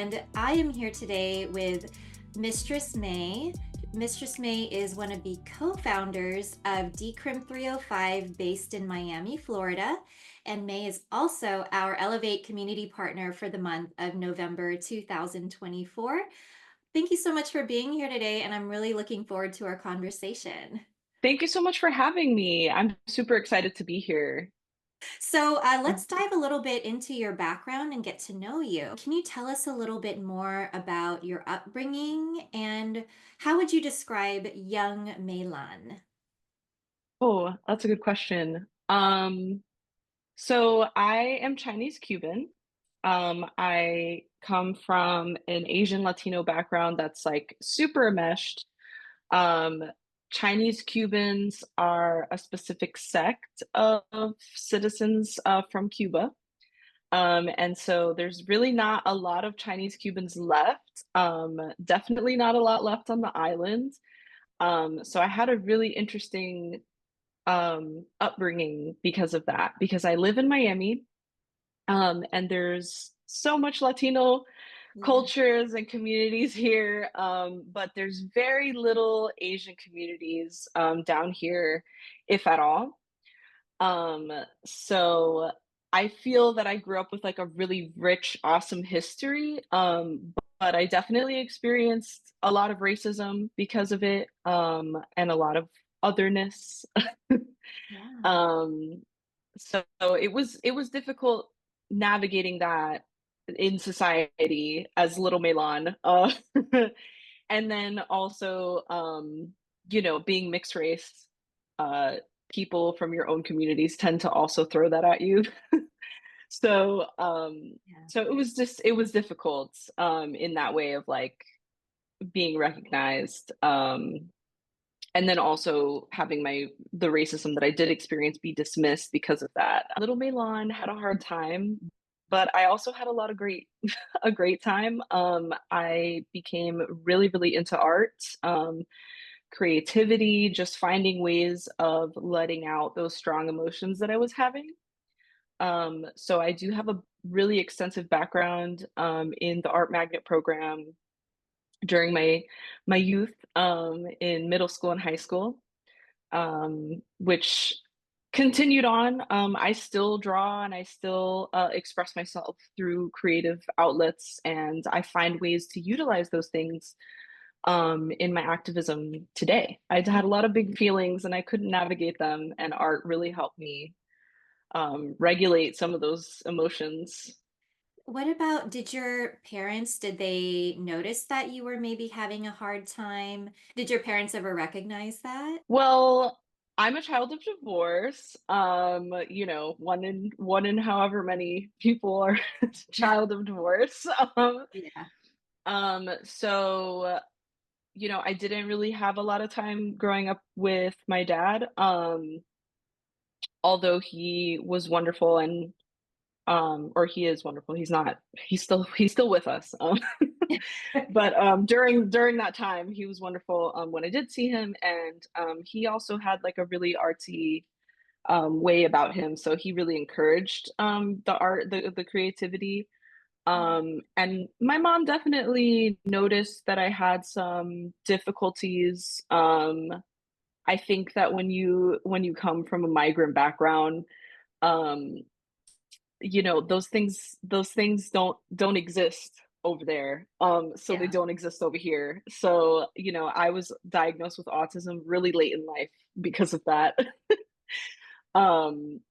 and I am here today with Mistress May. Mistress May is one of the co-founders of Decrim 305 based in Miami, Florida, and May is also our Elevate community partner for the month of November 2024. Thank you so much for being here today, and I'm really looking forward to our conversation. Thank you so much for having me. I'm super excited to be here. So let's dive a little bit into your background and get to know you. Can you tell us a little bit more about your upbringing and how would you describe young Meilan? Oh, that's a good question. So I am Chinese-Cuban. I come from an Asian Latino background that's like super enmeshed. Um, Chinese-Cubans are a specific sect of citizens from Cuba. And so there's really not a lot of Chinese-Cubans left. Definitely not a lot left on the island. So I had a really interesting upbringing because of that, because I live in Miami, and there's so much Latino Yeah. cultures and communities here, but there's very little Asian communities down here, if at all. Um, so I feel that I grew up with like a really rich, awesome history. But I definitely experienced a lot of racism because of it, and a lot of otherness. Yeah. Um, so it was difficult navigating that in society as little Milan. And then also being mixed race, uh people from your own communities tend to also throw that at you. So Yeah. so it was difficult in that way of like being recognized, and then also having the racism that I did experience be dismissed because of that. Little Milan had a hard time, but I also had a lot of great a great time. I became really, really into art, creativity, just finding ways of letting out those strong emotions that I was having. So I do have a really extensive background in the art magnet program during my youth, in middle school and high school, which continued on. I still draw and I still express myself through creative outlets, and I find ways to utilize those things in my activism today. I had a lot of big feelings and I couldn't navigate them, and art really helped me regulate some of those emotions. What about, did your parents, did they notice that you were maybe having a hard time? Did your parents ever recognize that? Well, I'm a child of divorce. One in however many people are child of divorce. Yeah. So I didn't really have a lot of time growing up with my dad. Although he was wonderful, and or he is wonderful. He's still with us. But during that time, he was wonderful when I did see him, and he also had like a really artsy way about him. So he really encouraged the art, the creativity. And my mom definitely noticed that I had some difficulties. I think that when you come from a migrant background, um, those things don't exist over there. So they Yeah. don't exist over here. So, I was diagnosed with autism really late in life because of that. Um,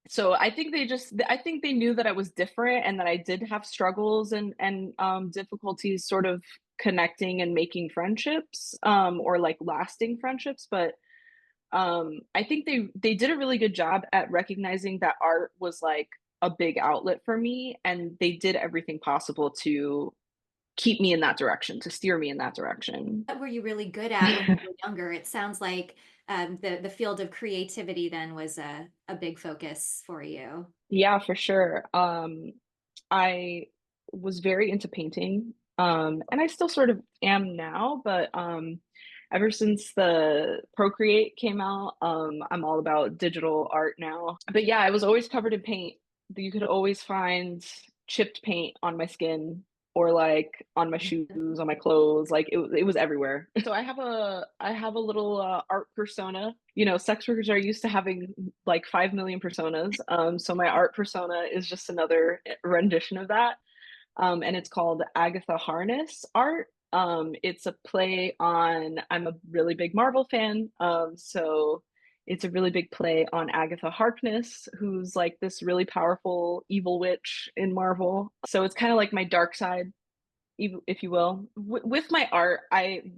so I think they knew that I was different and that I did have struggles and difficulties sort of connecting and making friendships, or like lasting friendships. But I think they did a really good job at recognizing that art was like a big outlet for me, and they did everything possible to keep me in that direction, to steer me in that direction. What were you really good at when you were younger? It sounds like the field of creativity then was a big focus for you. Yeah, for sure. I was very into painting, and I still sort of am now, but ever since the Procreate came out, I'm all about digital art now. But yeah, I was always covered in paint. You could always find chipped paint on my skin. or like on my shoes, on my clothes, like it was everywhere. So I have a little art persona. You know, sex workers are used to having like 5 million personas. So my art persona is just another rendition of that. And it's called Agatha Harness art. It's a play on, I'm a really big Marvel fan, so it's a really big play on Agatha Harkness, who's like this really powerful evil witch in Marvel. So it's kind of like my dark side, if you will. With my art,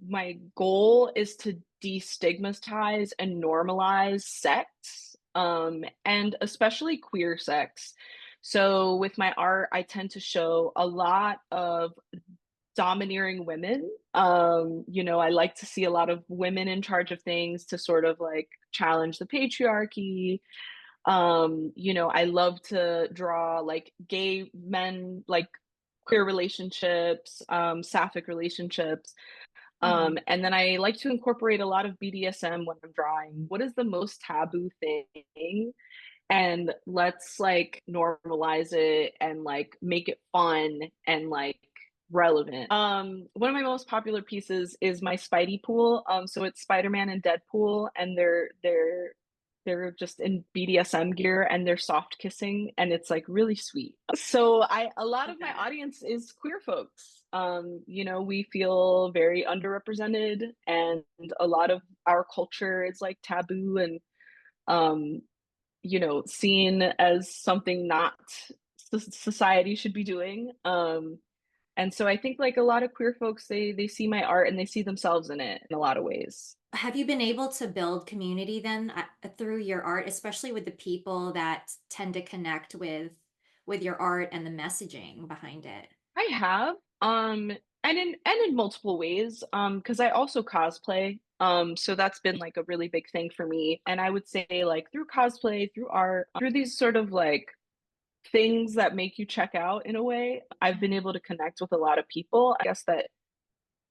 my goal is to destigmatize and normalize sex, and especially queer sex. So with my art, I tend to show a lot of domineering women. You know, I like to see a lot of women in charge of things to sort of like challenge the patriarchy. You know, I love to draw like gay men, like queer relationships, sapphic relationships. Mhm. And then I like to incorporate a lot of BDSM when I'm drawing. What is the most taboo thing? And let's like normalize it and like make it fun and like relevant. One of my most popular pieces is my Spidey pool. So it's Spider-Man and Deadpool, and they're just in BDSM gear and they're soft kissing and it's like really sweet. So I a lot Love of my that. audience is queer folks. You know, we feel very underrepresented and a lot of our culture is like taboo and um you know, seen as something not society should be doing. And so I think like a lot of queer folks, they see my art and they see themselves in it in a lot of ways. Have you been able to build community then through your art, especially with the people that tend to connect with your art and the messaging behind it? I have, and in multiple ways, because I also cosplay. So that's been like a really big thing for me. And I would say like through cosplay, through art, through these sort of like things that make you check out in a way, I've been able to connect with a lot of people. I guess that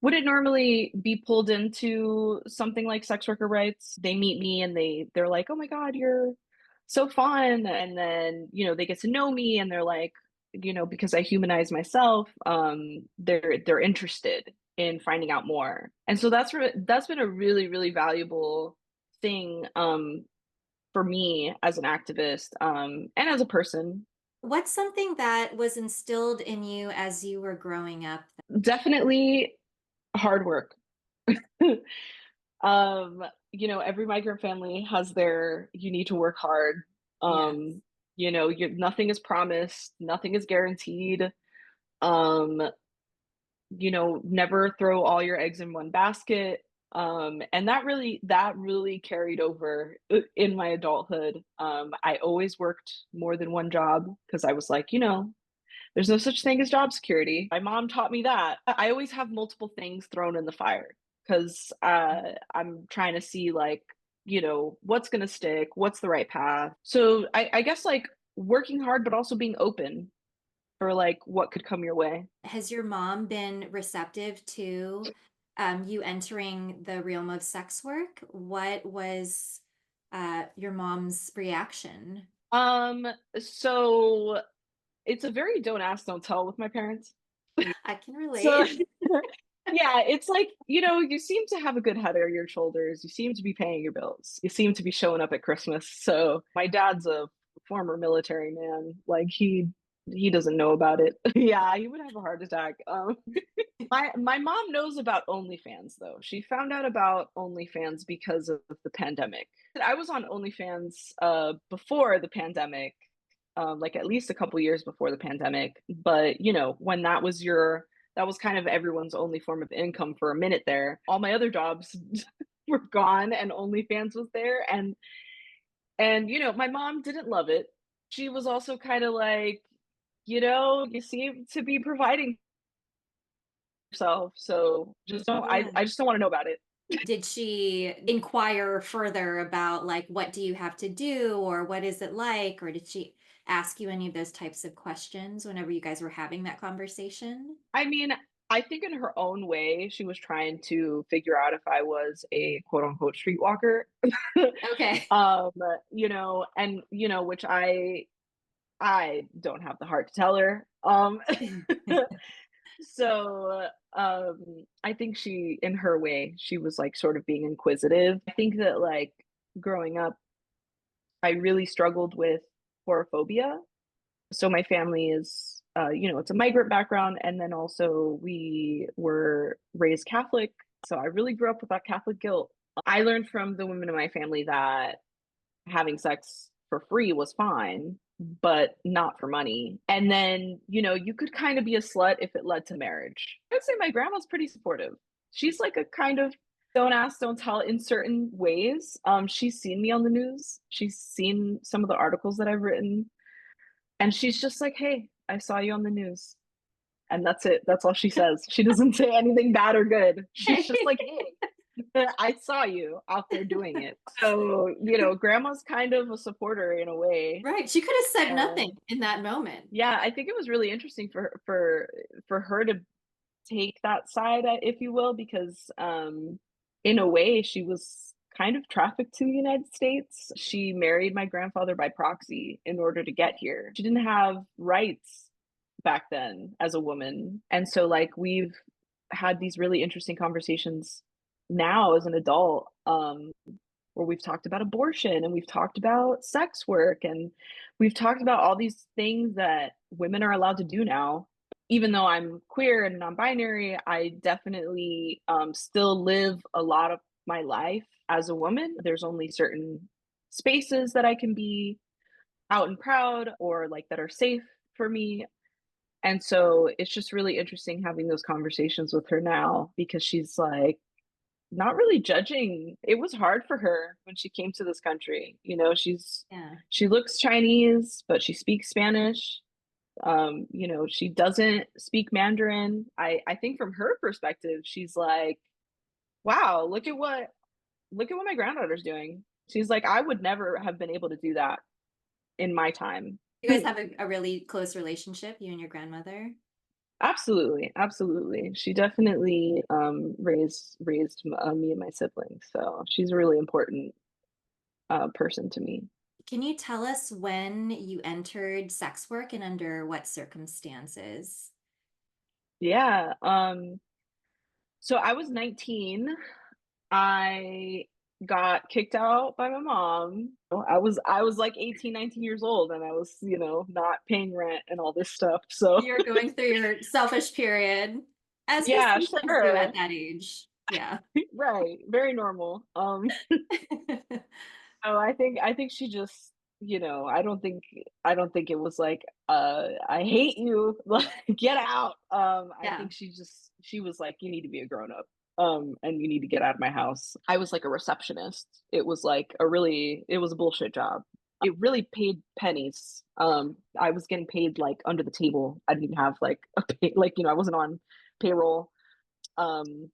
wouldn't normally be pulled into something like sex worker rights. They meet me and they're like, "Oh my God, you're so fun." And then, you know, they get to know me and they're like, you know, because I humanize myself, they're interested in finding out more. And so that's been a really, really valuable thing for me as an activist and as a person. What's something that was instilled in you as you were growing up? Definitely hard work. You know, every migrant family has their you need to work hard. Yes. You know, nothing is promised, nothing is guaranteed. Um, you know, never throw all your eggs in one basket. And that really carried over in my adulthood. I always worked more than one job because I was like, you know, there's no such thing as job security. My mom taught me that. I always have multiple things thrown in the fire because I'm trying to see like, you know, what's going to stick, what's the right path. So I guess like working hard, but also being open for like what could come your way. Has your mom been receptive to you entering the realm of sex work? What was your mom's reaction? Um, so it's a very don't ask, don't tell with my parents. I can So relate. yeah, it's like, you know, you seem to have a good head on your shoulders. You seem to be paying your bills. You seem to be showing up at Christmas. So my dad's a former military man. Like he doesn't know about it. Yeah, he would have a heart attack. My mom knows about OnlyFans though. She found out about OnlyFans because of the pandemic. I was on OnlyFans before the pandemic, like at least a couple years before the pandemic. But you know, when that was kind of everyone's only form of income for a minute there. All my other jobs were gone and OnlyFans was there. And you know, my mom didn't love it. She was also kind of like, you know, you seem to be providing yourself, so just don't Yeah. I just don't want to know about it. Did she inquire further about like what do you have to do or what is it like? Or did she ask you any of those types of questions whenever you guys were having that conversation? I mean, I think in her own way, she was trying to figure out if I was a quote unquote streetwalker. Okay. um, you know, and you know, which I don't have the heart to tell her. So, I think she in her way, she was, like, sort of being inquisitive. I think that, like, growing up, I really struggled with chorophobia. So my family is, it's a migrant background, and then also we were raised Catholic, so I really grew up with that Catholic guilt. I learned from the women in my family that having sex for free was fine, but not for money. And then, you could kind of be a slut if it led to marriage. I'd say my grandma's pretty supportive. She's like a kind of don't ask, don't tell in certain ways. She's seen me on the news. She's seen some of the articles that I've written, and she's just like, "Hey, I saw you on the news." And that's it. That's all she says. She doesn't say anything bad or good. She's just like, "Hey, I saw you out there doing it." So, grandma's kind of a supporter in a way. Right. She could have said nothing And in that moment. yeah, I think it was really interesting for her to take that side, if you will, because in a way she was kind of trafficked to the United States. She married my grandfather by proxy in order to get here. She didn't have rights back then as a woman. And so like we've had these really interesting conversations now as an adult, where we've talked about abortion and we've talked about sex work and we've talked about all these things that women are allowed to do now. Even though I'm queer and non-binary, I definitely still live a lot of my life as a woman. There's only certain spaces that I can be out and proud or like that are safe for me. And so it's just really interesting having those conversations with her now because she's like not really judging. It was hard for her when she came to this country. Yeah. She looks Chinese, but she speaks Spanish. She doesn't speak Mandarin. I think from her perspective, she's like, wow, look at what my granddaughter's doing. She's like, I would never have been able to do that in my time. You guys have a really close relationship, you and your grandmother? Absolutely, absolutely. She definitely raised me and my siblings, so she's a really important person to me. Can you tell us when you entered sex work and under what circumstances? Yeah. So I was 19. I got kicked out by my mom. I was like 18, 19 years old and I was, not paying rent and all this stuff. So You're going through your selfish period, as most yeah, sometimes do sure. at that age. Yeah. Right. Very normal. Oh, I think she just, I don't think it was like, I hate you, like get out. I Yeah. think she was like, you need to be a grown up. And you need to get out of my house. I was like a receptionist. It was a bullshit job. It really paid pennies. I was getting paid like under the table. I didn't have like a pay, like, I wasn't on payroll. Um,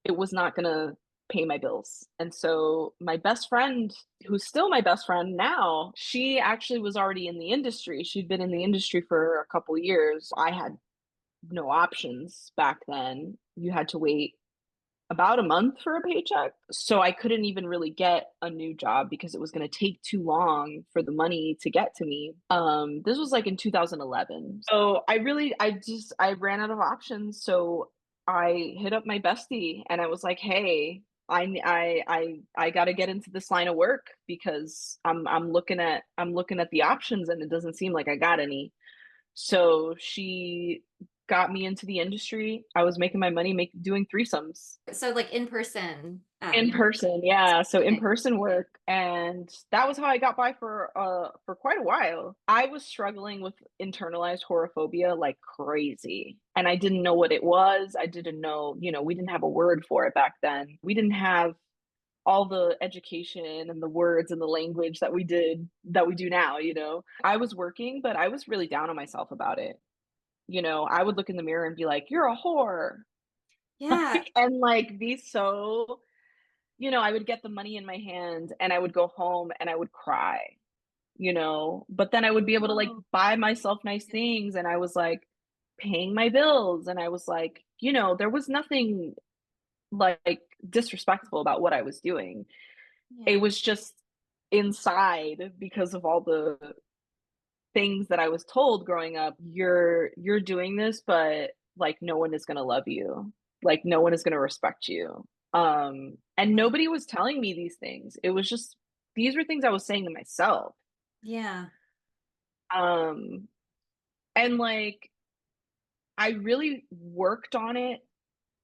it was not going to pay my bills. And so my best friend, who's still my best friend now, she actually was already in the industry. She'd been in the industry for a couple years. I had no options back then. You had to wait about a month for a paycheck. So I couldn't even really get a new job because it was going to take too long for the money to get to me. This was like in 2011. So I ran out of options. So I hit up my bestie and I was like, "Hey, I got to get into this line of work because I'm looking at the options and it doesn't seem like I got any." So she got me into the industry. I was making my money doing threesomes So like in person, in person. Yeah, so in okay. person work, and that was how I got by for quite a while. I was struggling with internalized horophobia like crazy, and I didn't know what it was. I didn't know, we didn't have a word for it back then. We didn't have all the education and the words and the language that we do now. I was working, but I was really down on myself about it. I would look in the mirror and be like, "You're a whore." Yeah. And like be so, I would get the money in my hand and I would go home and I would cry, but then I would be able to like Oh, buy myself nice things and I was like paying my bills and I was like, there was nothing like disrespectful about what I was doing. It yeah. was just inside because of all the things that I was told growing up. You're doing this, but like no one is going to love you, like no one is going to respect you. And Right. nobody was telling me these things. It was just these were things I was saying to myself. Yeah. Um and like I really worked on it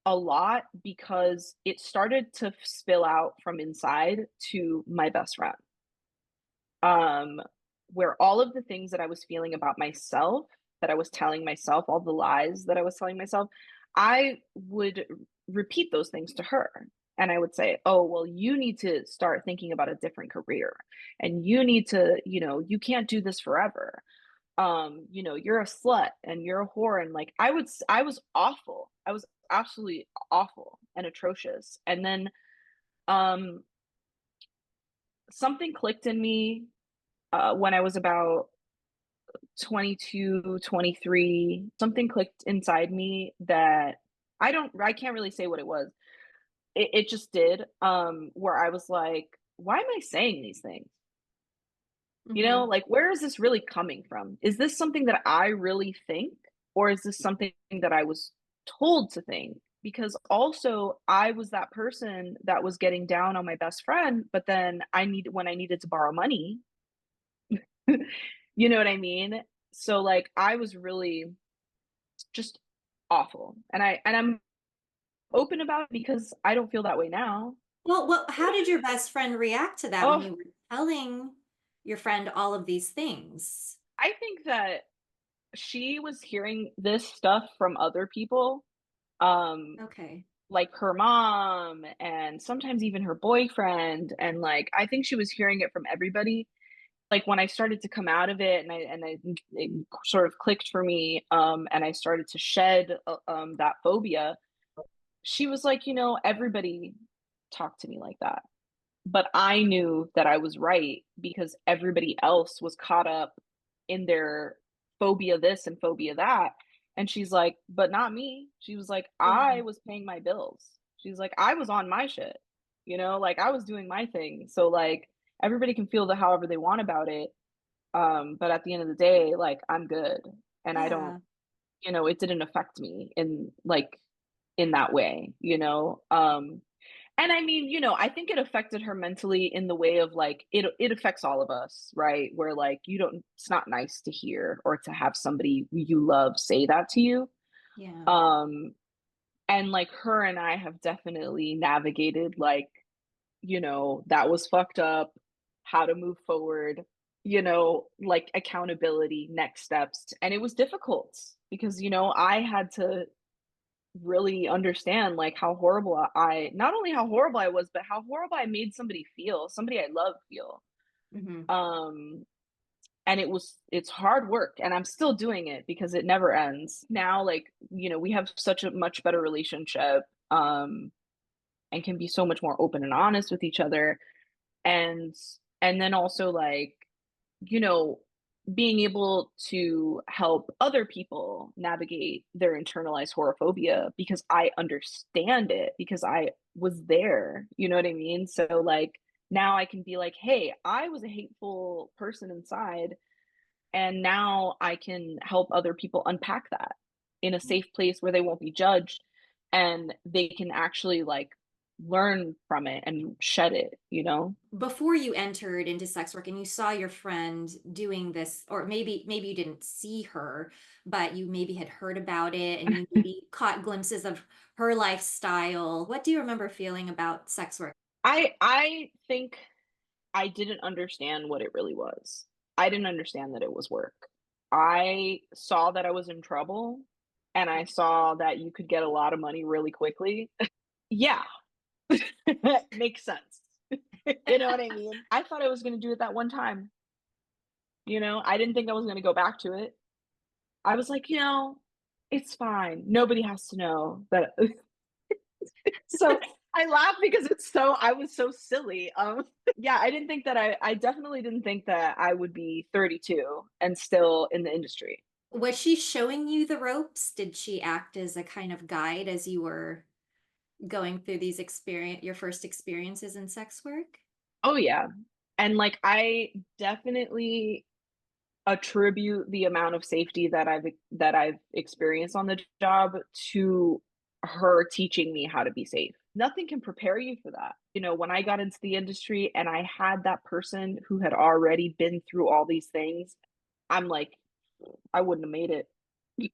a lot because it started to spill out from inside to my best friend. Um, where all of the things that I was feeling about myself, that I was telling myself, all the lies that I was telling myself, I would repeat those things to her. And I would say, "Oh, well, you need to start thinking about a different career. And you need to, you can't do this forever. You're a slut and you're a whore." And like I was awful. I was absolutely awful and atrocious. And then um something clicked in me when I was about 22, 23. Something clicked inside me that I can't really say what it was. It just did, where I was like, why am I saying these things? Hmm. Like, where is this really coming from? Is this something that I really think, or is this something that I was told to think? Because also, I was that person that was getting down on my best friend, but then when I needed to borrow money, you know what I mean? So like, I was really just awful, and I'm open about it because I don't feel that way now. Well, how did your best friend react to that when Oh, you were telling your friend all of these things? I think that she was hearing this stuff from other people, um, Okay. like her mom and sometimes even her boyfriend, and like I think she was hearing it from everybody. Like when I started to come out of it, and it sort of clicked for me, and I started to shed that phobia. She was like, everybody talked to me like that. But I knew that I was right because everybody else was caught up in their phobia this and phobia that. And she's like, but not me. She was like, Yeah. I was paying my bills. She's like, I was on my shit, like I was doing my thing. So like everybody can feel the however they want about it. But at the end of the day, like I'm good. And I don't, Yeah. it didn't affect me in that way. And I mean, I think it affected her mentally in the way of like it affects all of us, right? Where like you don't it's not nice to hear or to have somebody you love say that to you. Yeah. Um and like her and I have definitely navigated like, that was fucked up, how to move forward, like accountability, next steps. And it was difficult because, I had to really understand like how horrible I not only how horrible I was, but how horrible I made somebody I love feel. Hmm. Um and it's hard work and I'm still doing it because it never ends. Now like, we have such a much better relationship, and can be so much more open and honest with each other. And and then also like, you know, being able to help other people navigate their internalized horophobia because I understand it because I was there. You know what I mean? So like now I can be like, hey, I was a hateful person inside, and now I can help other people unpack that in a safe place where they won't be judged and they can actually like learn from it and shed it. Before you entered into sex work and you saw your friend doing this, or maybe you didn't see her, but you maybe had heard about it and you maybe caught glimpses of her lifestyle. What do you remember feeling about sex work? I think I didn't understand what it really was. I didn't understand that it was work. I saw that I was in trouble and I saw that you could get a lot of money really quickly. Yeah, makes sense. You know what I mean? I thought I was going to do it that one time. I didn't think I was going to go back to it. I was like, it's fine. Nobody has to know that. So I laugh because I was so silly. Yeah, I didn't think that I definitely didn't think that I would be 32 and still in the industry. Was she showing you the ropes? Did she act as a kind of guide as you were going through your first experiences in sex work? Oh yeah. And like I definitely attribute the amount of safety that I've experienced on the job to her teaching me how to be safe. Nothing can prepare you for that. You know, when I got into the industry and I had that person who had already been through all these things, I'm like, I wouldn't have made it. Yeah,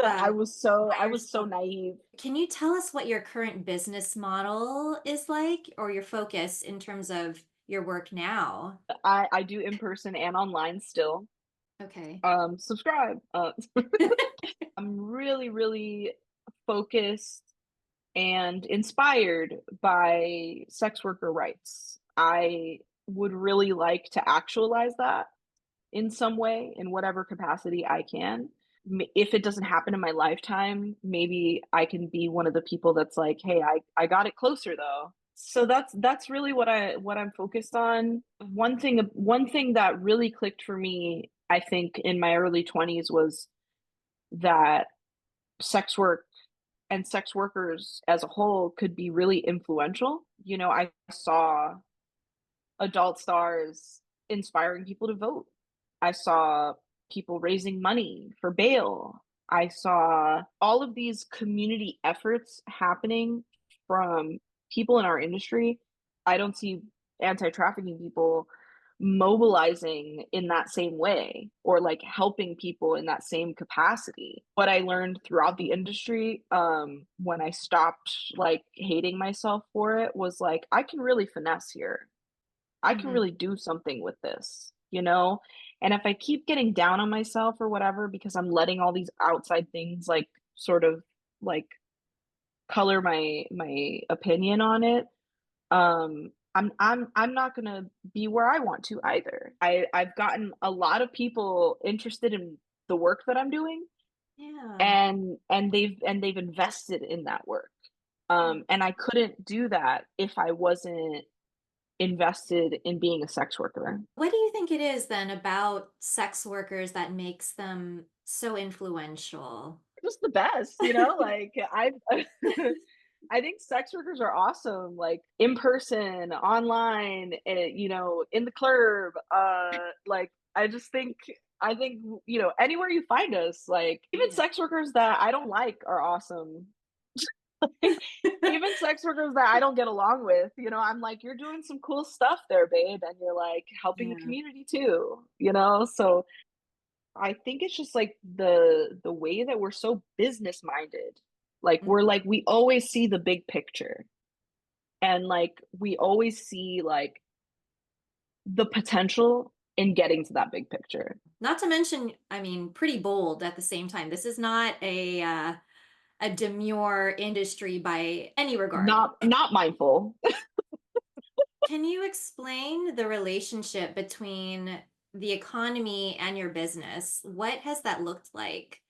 by I was so yourself. naive. Can you tell us what your current business model is like, or your focus in terms of your work now? I do in person and online still. Okay. Subscribe. I'm really, really focused and inspired by sex worker rights. I would really like to actualize that in some way, in whatever capacity I can. If it doesn't happen in my lifetime, maybe I can be one of the people that's like, "Hey, I got it closer though." So that's really what I'm focused on. One thing that really clicked for me, I think in my early 20s was that sex work and sex workers as a whole could be really influential. You know, I saw adult stars inspiring people to vote. I saw people raising money for bail. I saw all of these community efforts happening from people in our industry. I don't see anti trafficking people mobilizing in that same way or like helping people in that same capacity. What I learned throughout the industry, when I stopped like hating myself for it, was like, I can really finesse here. I can Mhm. really do something with this, you know? And if I keep getting down on myself or whatever because I'm letting all these outside things like sort of like color my opinion on it, I'm not gonna be where I want to either. I've gotten a lot of people interested in the work that I'm doing Yeah. and they've invested in that work. Yeah. And I couldn't do that if I wasn't invested in being a sex worker. What do you think it is then about sex workers that makes them so influential? Just the best, you know, like I I think sex workers are awesome, like in person, online, you know, in the club. Like I think you know anywhere you find us, like even Yeah. sex workers that I don't like are awesome. Even sex workers that I don't get along with, you know, I'm like, you're doing some cool stuff there, babe, and you're like helping the Yeah. community too, you know. So I think it's just like the way that we're so business minded. Like Mm. we're like we always see the big picture and like we always see like the potential in getting to that big picture. Not to mention, I mean, pretty bold at the same time. This is not a demure industry by any regard. Not mindful. Can you explain the relationship between the economy and your business? What has that looked like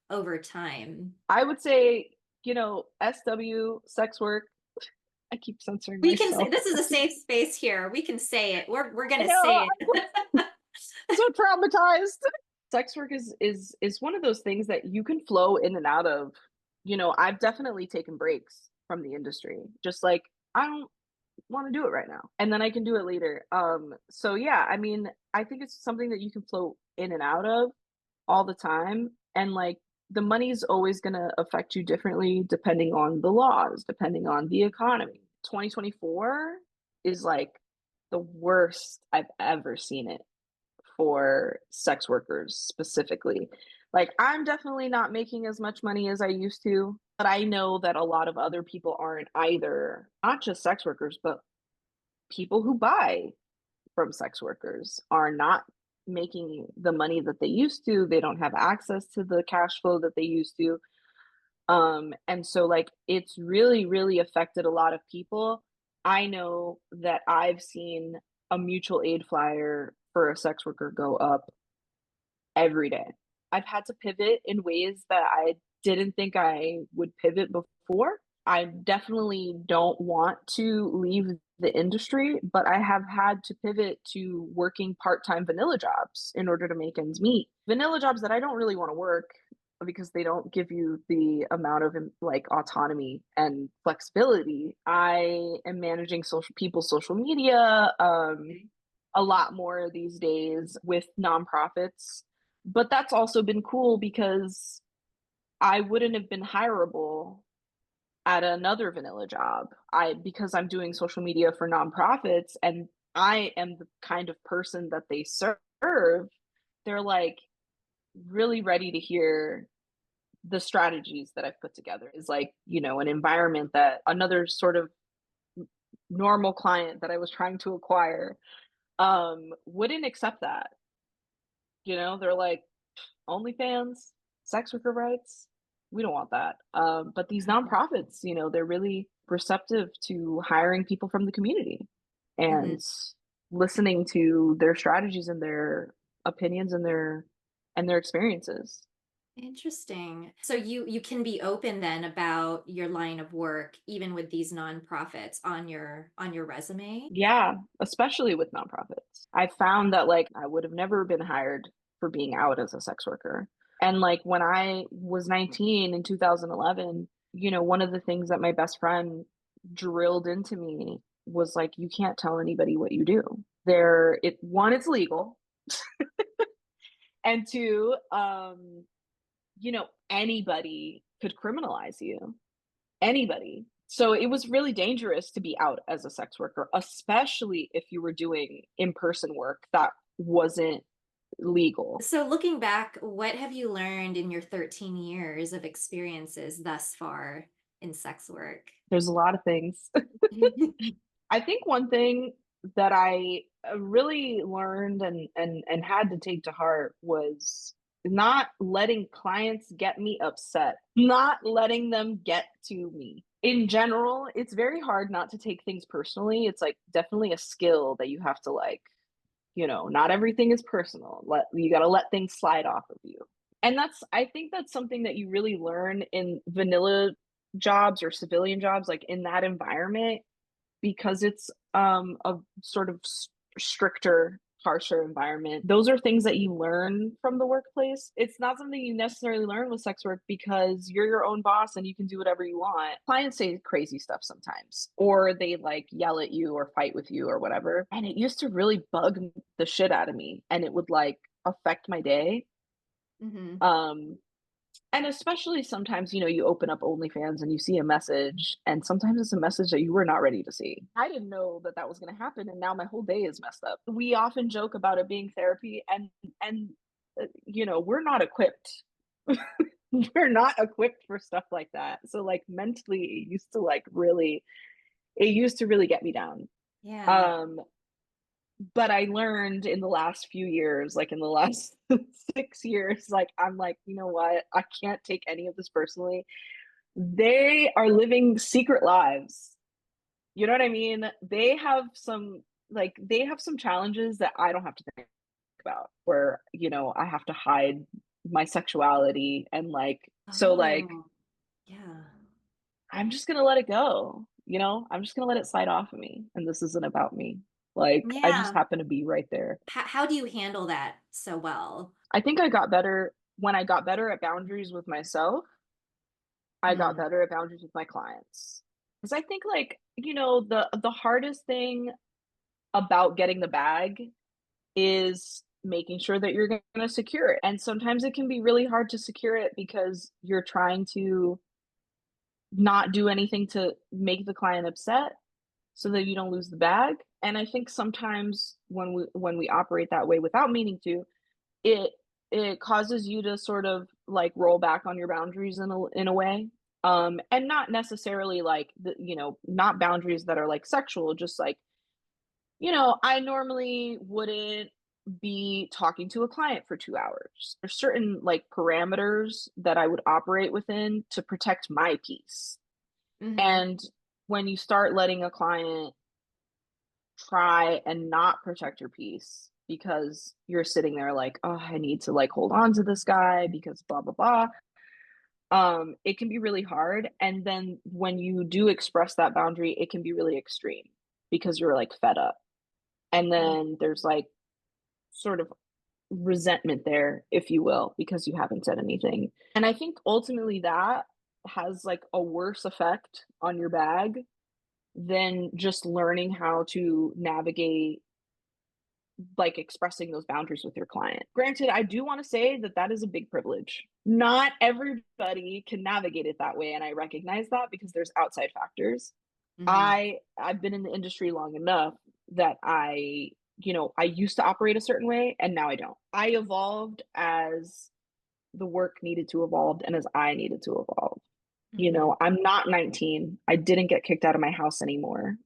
over time? I would say, you know, SW sex work. I keep censoring We can say myself. this is a safe space here. We can say it. We're I gonna know. say it. I'm so traumatized. Sex work is one of those things that you can flow in and out of. You know, I've definitely taken breaks from the industry. Just like I don't want to do it right now and then I can do it later. So yeah, I mean, I think it's something that you can float in and out of all the time and like the money's always going to affect you differently depending on the laws, depending on the economy. 2024 is like the worst I've ever seen it for sex workers specifically. Like, I'm definitely not making as much money as I used to, but I know that a lot of other people aren't either. Not just sex workers, but people who buy from sex workers are not making the money that they used to. They don't have access to the cash flow that they used to. And so like it's really, really affected a lot of people. I know that I've seen a mutual aid flyer for a sex worker go up every day. I've had to pivot in ways that I didn't think I would pivot before. I definitely don't want to leave the industry, but I have had to pivot to working part-time vanilla jobs in order to make ends meet. Vanilla jobs that I don't really want to work because they don't give you the amount of like autonomy and flexibility. I am managing people's social media. a lot more these days with nonprofits. But that's also been cool because I wouldn't have been hireable at another vanilla job. I because I'm doing social media for nonprofits and I am the kind of person that they serve, they're like really ready to hear the strategies that I've put together. Is like, an environment that another sort of normal client that I was trying to acquire wouldn't accept that. They're like, OnlyFans, sex worker rights, we don't want that. But these nonprofits, they're really receptive to hiring people from the community Mhm. and listening to their strategies and their opinions and their experiences. Interesting. So you can be open then about your line of work even with these nonprofits on your resume? Yeah, especially with nonprofits. I found that like I would have never been hired for being out as a sex worker. And like when I was 19 in 2011, one of the things that my best friend drilled into me was like, you can't tell anybody what you do. One, it's legal, and two, anybody could criminalize you. Anybody. So it was really dangerous to be out as a sex worker, especially if you were doing in-person work that wasn't legal. So looking back, what have you learned in your 13 years of experiences thus far in sex work? There's a lot of things. I think one thing that I really learned and had to take to heart was not letting clients get me upset, not letting them get to me. In general, it's very hard not to take things personally. It's like definitely a skill that you have to like, not everything is personal. You got to let things slide off of you. And I think that's something that you really learn in vanilla jobs or civilian jobs, like in that environment, because it's a sort of stricter, harsher environment. Those are things that you learn from the workplace. It's not something you necessarily learn with sex work because you're your own boss and you can do whatever you want. Clients say crazy stuff sometimes, or they like yell at you or fight with you or whatever. And it used to really bug the shit out of me and it would like affect my day. Hmm. Um, and especially sometimes, you open up OnlyFans and you see a message, and sometimes it's a message that you were not ready to see. I didn't know that that was going to happen, and now my whole day is messed up. We often joke about it being therapy, and we're not equipped. We're not equipped for stuff like that. So, like mentally, it used to really get me down. Yeah. Um, but I learned in the last few years, like in the last 6 years, like I'm like, you know what? I can't take any of this personally. They are living secret lives. You know what I mean? They have some challenges that I don't have to think about where, I have to hide my sexuality and like Oh, yeah. I'm just going to let it go. I'm just going to let it slide off of me and this isn't about me. Like I just Yeah. happen to be right there. How do you handle that so well? I think I got better when I got better at boundaries with myself. I got Mm. better at boundaries with my clients. Because I think like, the hardest thing about getting the bag is making sure that you're going to secure it. And sometimes it can be really hard to secure it because you're trying to not do anything to make the client upset so that you don't lose the bag. And I think sometimes when we operate that way without meaning to, it it causes you to sort of like roll back on your boundaries in a way. And not necessarily like not boundaries that are like sexual, just like, I normally wouldn't be talking to a client for 2 hours. There's certain like parameters that I would operate within to protect my peace. Hmm. And when you start letting a client try and not protect your peace because you're sitting there like, oh, I need to like hold on to this guy because blah blah blah. It can be really hard. And then when you do express that boundary, it can be really extreme because you're like fed up. And then there's like sort of resentment there, if you will, because you haven't said anything. And I think ultimately that has like a worse effect on your bag than just learning how to navigate like expressing those boundaries with your client. Granted, I do want to say that that is a big privilege. Not everybody can navigate it that way, and I recognize that because there's outside factors. Mhm. I've been in the industry long enough that I used to operate a certain way and now I don't. I evolved as the work needed to evolve and as I needed to evolve. Mhm. I'm not 19. I didn't get kicked out of my house anymore.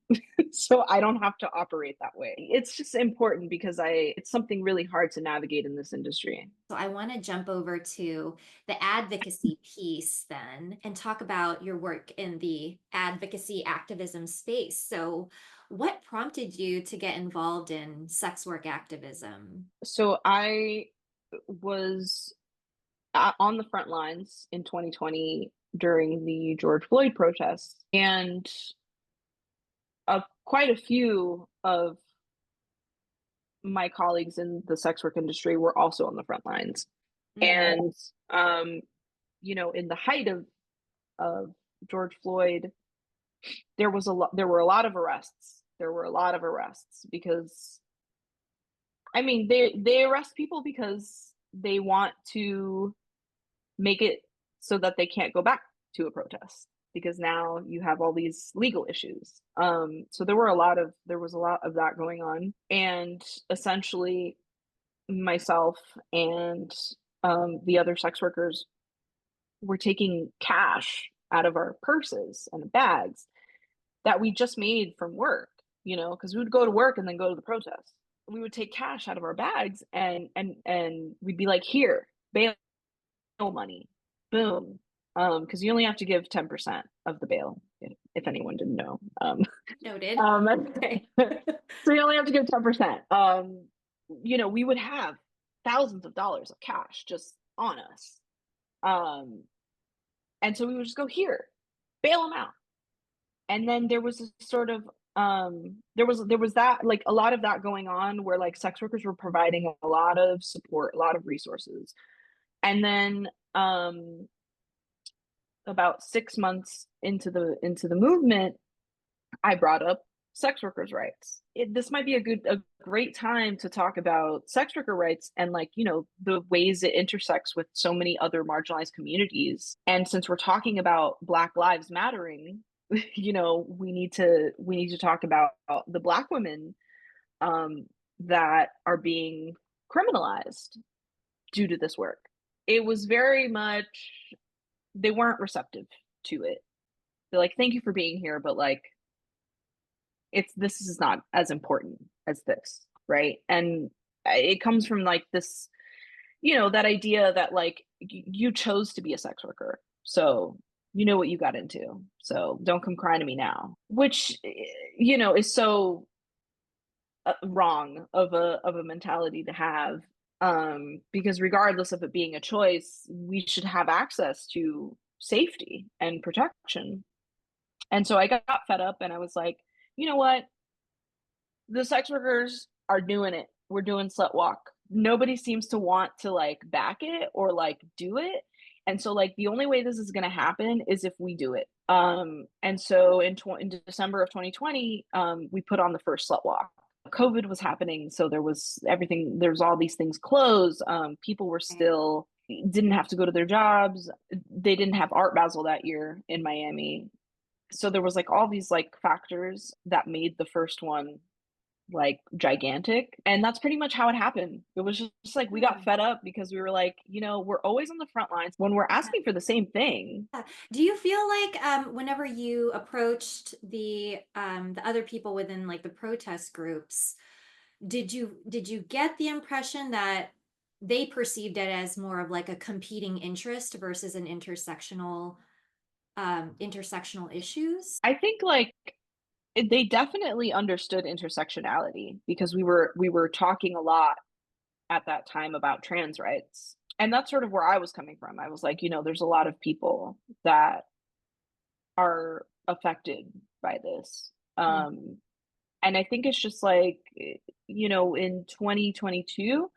So I don't have to operate that way. It's just important because it's something really hard to navigate in this industry. So I want to jump over to the advocacy piece then and talk about your work in the advocacy activism space. So, what prompted you to get involved in sex work activism? So I was on the front lines in 2020 during the George Floyd protests, and quite a few of my colleagues in the sex work industry were also on the front lines. Mhm. And in the height of George Floyd, there were a lot of arrests. There were a lot of arrests because I mean they arrest people because they want to make it so that they can't go back to a protest because now you have all these legal issues. So there was a lot of that going on, and essentially myself and the other sex workers were taking cash out of our purses and bags that we just made from work, because we would go to work and then go to the protest. We would take cash out of our bags and we'd be like, here, bail money, boom. Because you only have to give 10% of the bail, if anyone didn't know. Noted. Um, Okay. so you only have to give 10%. We would have thousands of dollars of cash just on us. Um, and so we would just go here, bail them out. And then there was a sort of there was that, like, a lot of that going on where like sex workers were providing a lot of support, a lot of resources. And then about 6 months into the movement, I brought up sex workers' rights. This might be a great time to talk about sex worker rights and, like, the ways it intersects with so many other marginalized communities. And since we're talking about Black Lives Mattering, we need to talk about the Black women that are being criminalized due to this work. It was very much, they weren't receptive to it. They're like, thank you for being here, but like, this is not as important as this, right? And it comes from like this, that idea that like you chose to be a sex worker, so you know what you got into, so don't come crying to me now, which is so wrong of a mentality to have, because regardless of it being a choice, we should have access to safety and protection. And so I got fed up and I was like, you know what, the sex workers are doing it. We're doing slut walk. Nobody seems to want to like back it or like do it. And so like the only way this is going to happen is if we do it. And so in December of 2020, we put on the first slut walk. COVID was happening, so there's all these things closed. People were still didn't have to go to their jobs. They didn't have Art Basel that year in Miami. So there was like all these like factors that made the first one like gigantic, and that's pretty much how it happened. It was just like we got Hmm. fed up because we were like, we're always on the front lines when we're asking for the same thing. Yeah. Do you feel like whenever you approached the other people within like the protest groups, did you get the impression that they perceived it as more of like a competing interest versus an intersectional issues? I think like they definitely understood intersectionality because we were talking a lot at that time about trans rights, and that's sort of where I was coming from. I was like, there's a lot of people that are affected by this. Mm. And I think it's just like, in 2022,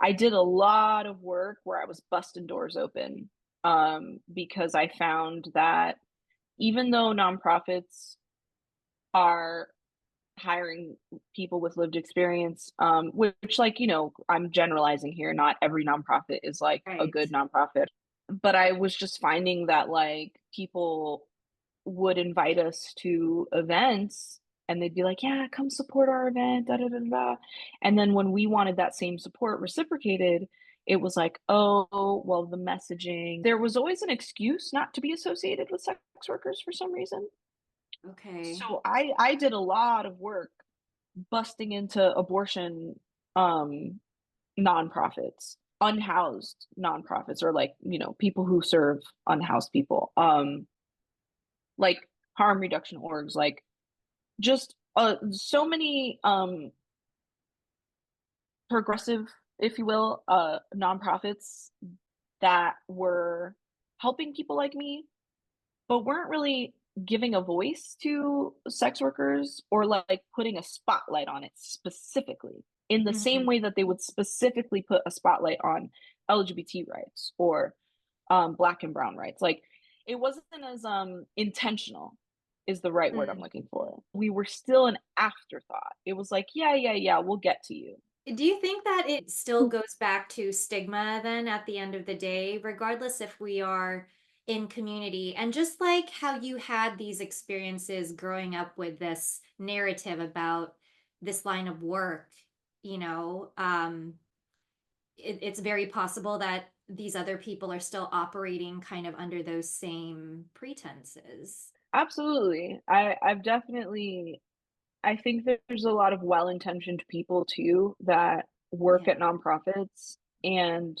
I did a lot of work where I was busting doors open, because I found that even though nonprofits are hiring people with lived experience, which, like, I'm generalizing here. Not every nonprofit is like a Right. good nonprofit, but I was just finding that like people would invite us to events and they'd be like, yeah, come support our event, da da da da. And then when we wanted that same support reciprocated, it was like, oh, well, the messaging. There was always an excuse not to be associated with sex workers for some reason. Okay. So I did a lot of work busting into abortion um nonprofits, unhoused nonprofits, or like, people who serve unhoused people. Like harm reduction orgs, like just so many progressive, if you will, nonprofits that were helping people like me, but weren't really giving a voice to sex workers or like putting a spotlight on it specifically in the same Mhm. way that they would specifically put a spotlight on LGBT rights or black and brown rights. Like it wasn't as intentional is the right word I'm Mm. looking for. We were still an afterthought. It was like, yeah, yeah, yeah, we'll get to you. Do you think that it still goes back to stigma then at the end of the day, regardless if we are in community? And just like how you had these experiences growing up with this narrative about this line of work, you know, it's very possible that these other people are still operating kind of under those same pretenses. Absolutely. I've definitely I think that there's a lot of well-intentioned people too that work Yeah. at nonprofits, and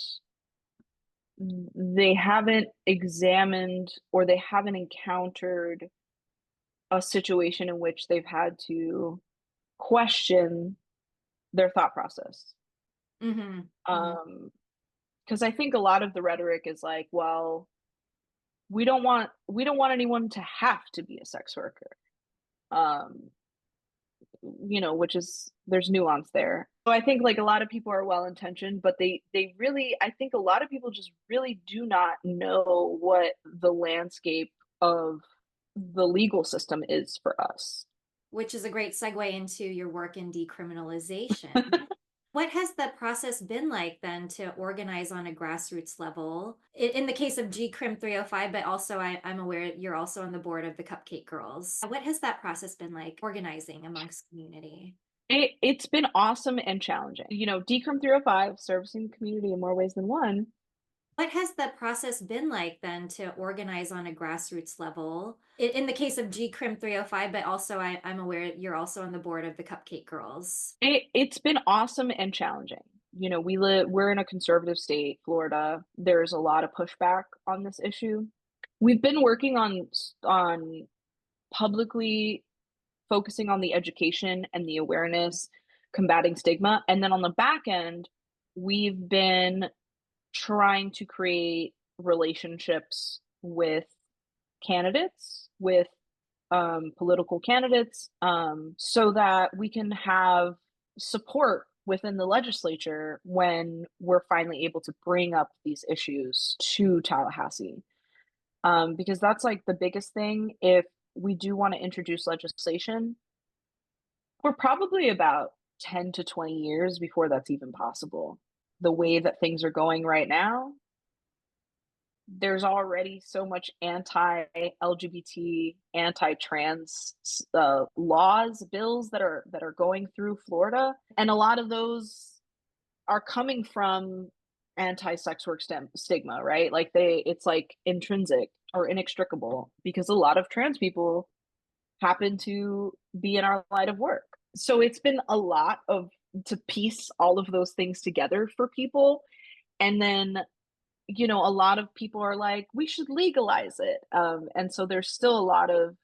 they haven't examined or they haven't encountered a situation in which they've had to question their thought process. Mm-hmm. Mm-hmm. Um, because I think a lot of the rhetoric is like, well, we don't want anyone to have to be a sex worker. Um, which is there's nuance there. So I think like a lot of people are well intentioned, but they really I think a lot of people just really do not know what the landscape of the legal system is for us. Which is a great segue into your work in decriminalization. What has the process been like then to organize on a grassroots level? In the case of Decrim 305, but also I'm aware you're also on the board of the Cupcake Girls. What has that process been like organizing amongst community? It's been awesome and challenging. Decrim 305, servicing the community in more ways than one. What has the process been like then to organize on a grassroots level? In the case of Decrim 305, but also I'm aware you're also on the board of the Cupcake Girls. It's been awesome and challenging. We're in a conservative state, Florida. There's a lot of pushback on this issue. We've been working on publicly focusing on the education and the awareness, combating stigma. And then on the back end, we've been trying to create relationships with candidates, with political candidates, so that we can have support within the legislature when we're finally able to bring up these issues to Tallahassee. Because that's like the biggest thing. If we do want to introduce legislation, we're probably about 10 to 20 years before that's even possible. The way that things are going right now, there's already so much anti-LGBT, anti-trans laws, bills that are going through Florida, and a lot of those are coming from anti-sex work stigma, right? Like it's like intrinsic or inextricable because a lot of trans people happen to be in our line of work. So it's been a lot of to piece all of those things together for people. And then, a lot of people are like, we should legalize it. And so there's still a lot of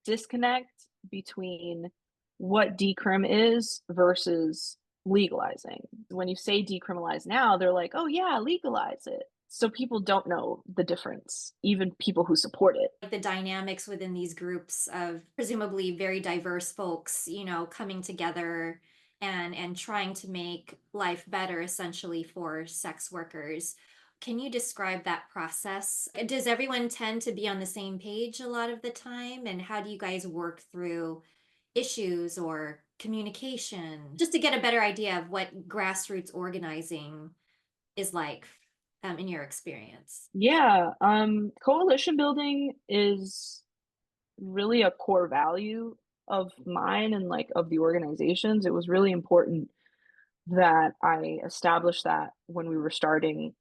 disconnect between what decrim is versus legalizing. When you say decriminalize now, they're like, oh, yeah, legalize it. So people don't know the difference, even people who support it. The dynamics within these groups of presumably very diverse folks, coming together and trying to make life better essentially for sex workers. Can you describe that process? Does everyone tend to be on the same page a lot of the time? And how do you guys work through, issues or communication, just to get a better idea of what grassroots organizing is like in your experience. Yeah, coalition building is really a core value of mine and like of the organizations. It was really important that I established that when we were starting,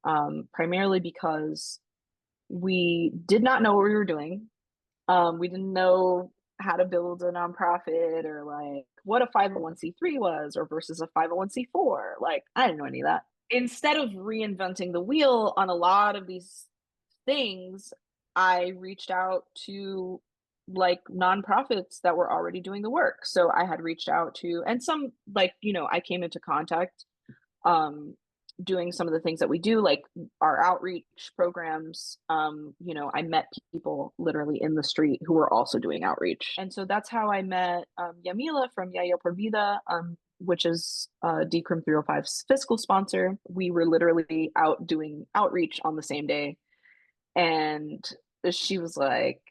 primarily because we did not know what we were doing. We didn't know how to build a nonprofit or like what a 501(c)(3) was or versus a 501(c)(4). Like, I didn't know any of that. Instead of reinventing the wheel on a lot of these things, I reached out to like nonprofits that were already doing the work. So I had reached out to, and some like, I came into contact um, doing some of the things that we do, like our outreach programs. I met people literally in the street who were also doing outreach. And so that's how I met Yamila from Yayo Por Vida, which is Decrim 305's fiscal sponsor. We were literally out doing outreach on the same day. And she was like,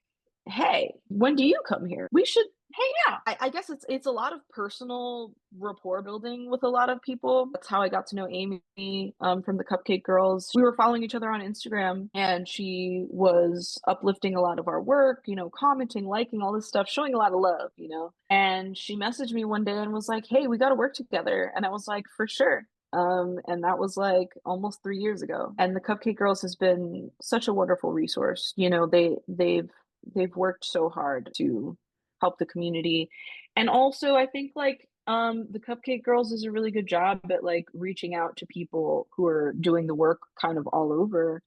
"Hey, when do you come here? We should hang out." I guess it's a lot of personal rapport building with a lot of people. That's how I got to know Amy from the Cupcake Girls. We were following each other on Instagram, and she was uplifting a lot of our work, commenting, liking all this stuff, showing a lot of love. And she messaged me one day and was like, "Hey, we got to work together." And I was like, "For sure." And that was like almost 3 years ago. And the Cupcake Girls has been such a wonderful resource. They've worked so hard to help the community. And also I think like the Cupcake Girls is a really good job at like reaching out to people who are doing the work kind of all over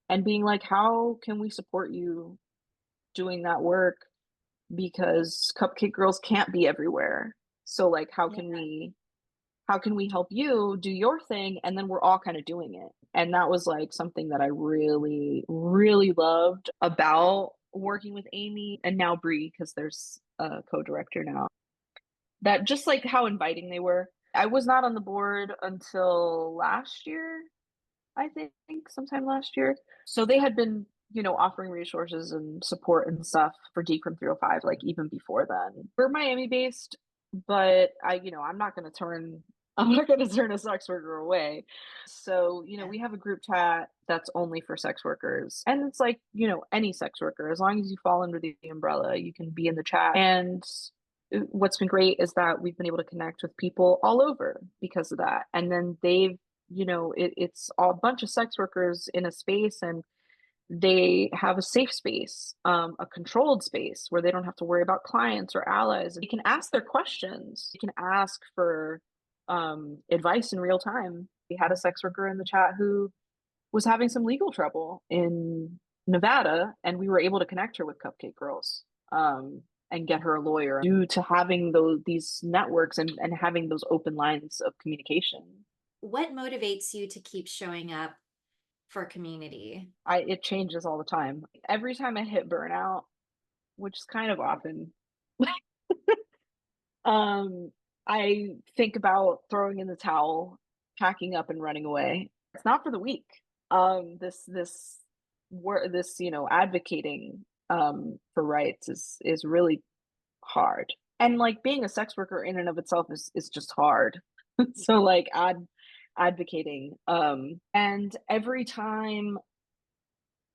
and being like, how can we support you doing that work? Because Cupcake Girls can't be everywhere. So like how can we help you do your thing, and then we're all kind of doing it. And that was like something that I really really loved about working with Amy and now Bree, because there's a co-director now, that just like how inviting they were. I was not on the board until last year, I think, sometime last year. So they had been offering resources and support and stuff for Decrim 305 like even before then. We're Miami based, but I'm not going to turn I'm not going to turn a sex worker away. So, Yeah. we have a group chat that's only for sex workers. And it's like, any sex worker, as long as you fall under the umbrella, you can be in the chat. And what's been great is that we've been able to connect with people all over because of that. And then it's a bunch of sex workers in a space, and they have a safe space, a controlled space where they don't have to worry about clients or allies. They can ask their questions. They can ask for advice in real time. We had a sex worker in the chat who was having some legal trouble in Nevada, and we were able to connect her with Cupcake Girls and get her a lawyer due to having these networks and having those open lines of communication. What motivates you to keep showing up for community? It changes all the time. Every time I hit burnout, which is kind of often, um, I think about throwing in the towel, packing up and running away. It's not for the weak. This work, this advocating for rights is really hard. And like being a sex worker in and of itself is just hard. So like advocating and every time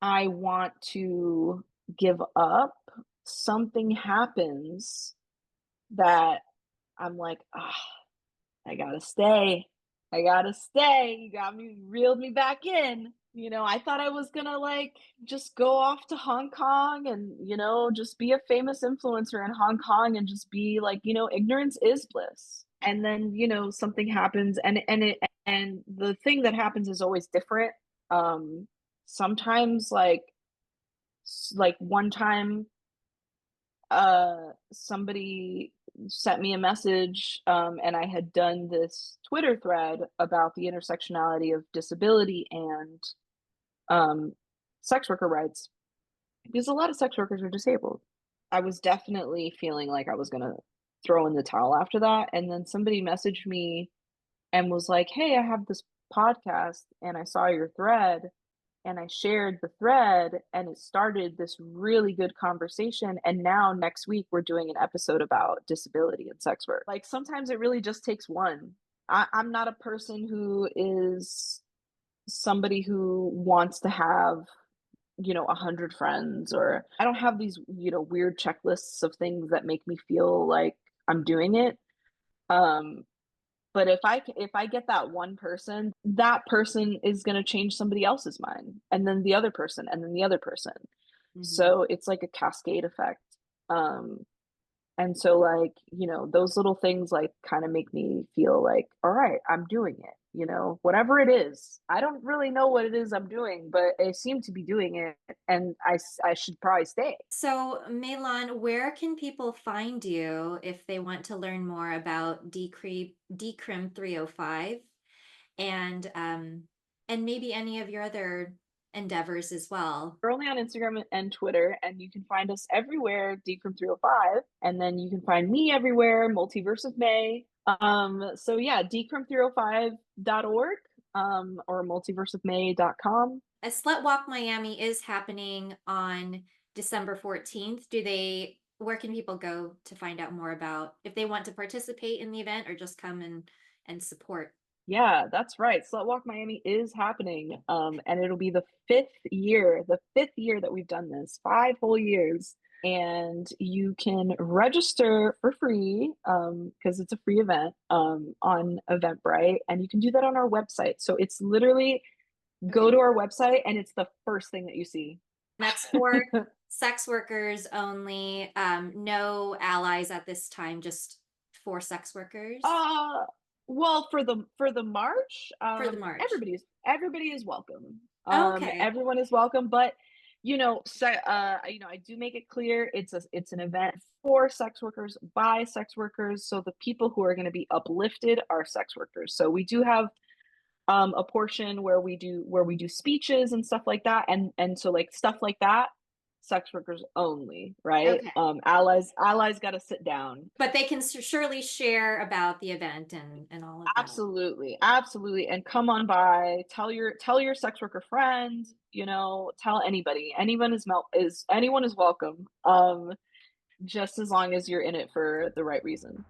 I want to give up, something happens that I'm like, ah, I gotta stay. I gotta stay. You got me, reeled me back in. I thought I was gonna like just go off to Hong Kong and, just be a famous influencer in Hong Kong and just be like, ignorance is bliss. And then, something happens, and the thing that happens is always different. Sometimes like one time somebody sent me a message, and I had done this Twitter thread about the intersectionality of disability and um, sex worker rights, because a lot of sex workers are disabled. I was definitely feeling like I was gonna throw in the towel after that, and then somebody messaged me and was like, "Hey, I have this podcast and I saw your thread, and I shared the thread, and it started this really good conversation. And now next week we're doing an episode about disability and sex work. Like sometimes it really just takes one. I'm not a person who is somebody who wants to have 100 friends, or I don't have these weird checklists of things that make me feel like I'm doing it. Um, but if I get that one person, that person is going to change somebody else's mind, and then the other person, and then the other person. Mhm. So it's like a cascade effect. Um, and so, like, those little things, like, kind of make me feel like, all right, I'm doing it, whatever it is. I don't really know what it is I'm doing, but I seem to be doing it, and I should probably stay. So, Melan, where can people find you if they want to learn more about Decrim 305 and maybe any of your other endeavors as well? We're only on Instagram and Twitter, and you can find us everywhere, Decrim 305, and then you can find me everywhere, Multiverse of May. So yeah, decrim305.org, or multiverseofmay.com. A Slut Walk Miami is happening on December 14th. Where can people go to find out more about if they want to participate in the event or just come and support? Yeah, that's right. Slut Walk Miami is happening. And it'll be the fifth year that we've done this, 5 whole years. And you can register for free, because it's a free event, on Eventbrite, and you can do that on our website. So it's literally go Okay. to our website, and it's the first thing that you see. That's for sex workers only. No allies at this time, just for sex workers Uh, well, for the march, for the March. everybody is welcome. Okay. Everyone is welcome, but I do make it clear it's an event for sex workers by sex workers. So the people who are going to be uplifted are sex workers. So we do have a portion where we do speeches and stuff like that, and so, like, stuff like that, sex workers only, right? Okay. Allies got to sit down. But they can surely share about the event and all of that. Absolutely, absolutely, and come on by. Tell your sex worker friend. Tell anybody. Anyone is welcome. Just as long as you're in it for the right reason.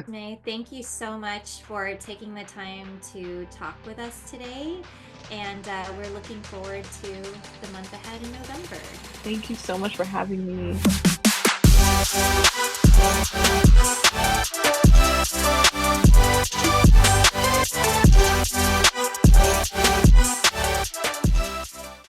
May, thank you so much for taking the time to talk with us today. And we're looking forward to the month ahead in November. Thank you so much for having me.